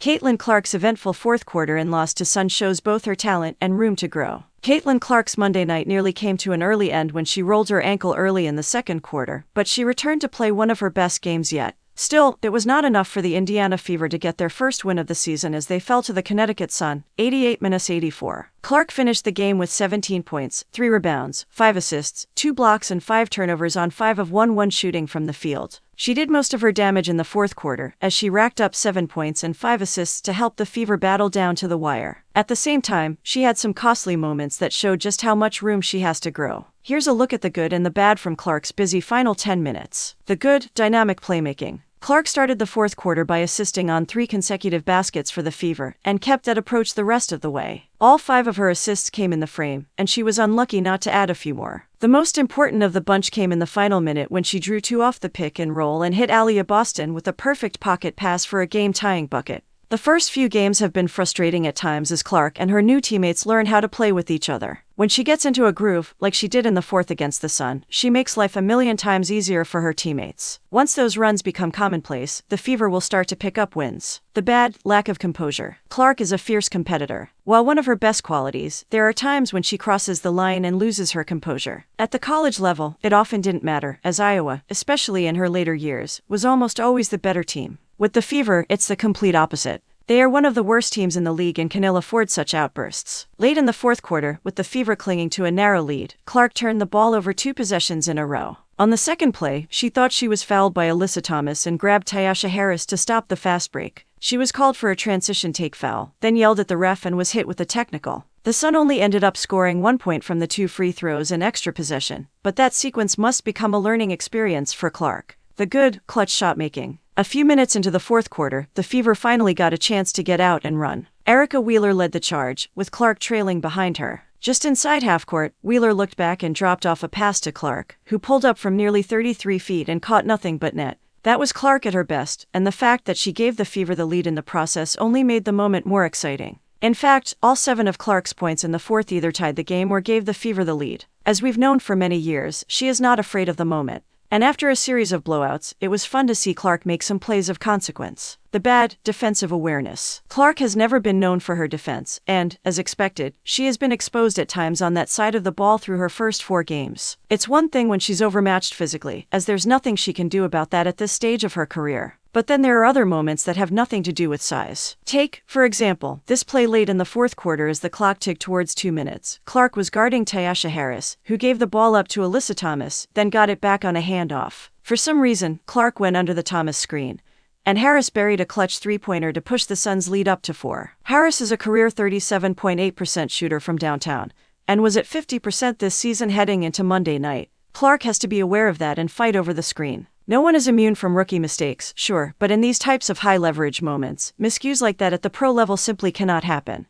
Caitlin Clark's eventful fourth quarter and loss to Sun shows both her talent and room to grow. Caitlin Clark's Monday night nearly came to an early end when she rolled her ankle early in the second quarter, but she returned to play one of her best games yet. Still, it was not enough for the Indiana Fever to get their first win of the season as they fell to the Connecticut Sun, 88-84. Clark finished the game with 17 points, 3 rebounds, 5 assists, 2 blocks and 5 turnovers on 5 of 1 shooting from the field. She did most of her damage in the fourth quarter, as she racked up 7 points and 5 assists to help the Fever battle down to the wire. At the same time, she had some costly moments that showed just how much room she has to grow. Here's a look at the good and the bad from Clark's busy final 10 minutes. The good, dynamic playmaking. Clark started the fourth quarter by assisting on 3 consecutive baskets for the Fever, and kept that approach the rest of the way. All 5 of her assists came in the frame, and she was unlucky not to add a few more. The most important of the bunch came in the final minute when she drew 2 off the pick and roll and hit Aliyah Boston with a perfect pocket pass for a game-tying bucket. The first few games have been frustrating at times as Clark and her new teammates learn how to play with each other. When she gets into a groove, like she did in the fourth against the Sun, she makes life a million times easier for her teammates. Once those runs become commonplace, the Fever will start to pick up wins. The bad, lack of composure. Clark is a fierce competitor. While one of her best qualities, there are times when she crosses the line and loses her composure. At the college level, it often didn't matter, as Iowa, especially in her later years, was almost always the better team. With the Fever, it's the complete opposite. They are one of the worst teams in the league and can ill afford such outbursts. Late in the fourth quarter, with the Fever clinging to a narrow lead, Clark turned the ball over 2 possessions in a row. On the second play, she thought she was fouled by Alyssa Thomas and grabbed Tyasha Harris to stop the fast break. She was called for a transition take foul, then yelled at the ref and was hit with a technical. The Sun only ended up scoring 1 point from the 2 free throws and extra possession, but that sequence must become a learning experience for Clark. The good, clutch shot making. A few minutes into the fourth quarter, the Fever finally got a chance to get out and run. Erica Wheeler led the charge, with Clark trailing behind her. Just inside half-court, Wheeler looked back and dropped off a pass to Clark, who pulled up from nearly 33 feet and caught nothing but net. That was Clark at her best, and the fact that she gave the Fever the lead in the process only made the moment more exciting. In fact, all 7 of Clark's points in the fourth either tied the game or gave the Fever the lead. As we've known for many years, she is not afraid of the moment. And after a series of blowouts, it was fun to see Clark make some plays of consequence. The bad, defensive awareness. Clark has never been known for her defense, and, as expected, she has been exposed at times on that side of the ball through her first 4 games. It's one thing when she's overmatched physically, as there's nothing she can do about that at this stage of her career. But then there are other moments that have nothing to do with size. Take, for example, this play late in the fourth quarter as the clock ticked towards 2 minutes. Clark was guarding Tyasha Harris, who gave the ball up to Alyssa Thomas, then got it back on a handoff. For some reason, Clark went under the Thomas screen, and Harris buried a clutch 3-pointer to push the Suns' lead up to 4. Harris is a career 37.8% shooter from downtown, and was at 50% this season heading into Monday night. Clark has to be aware of that and fight over the screen. No one is immune from rookie mistakes, sure, but in these types of high-leverage moments, miscues like that at the pro level simply cannot happen.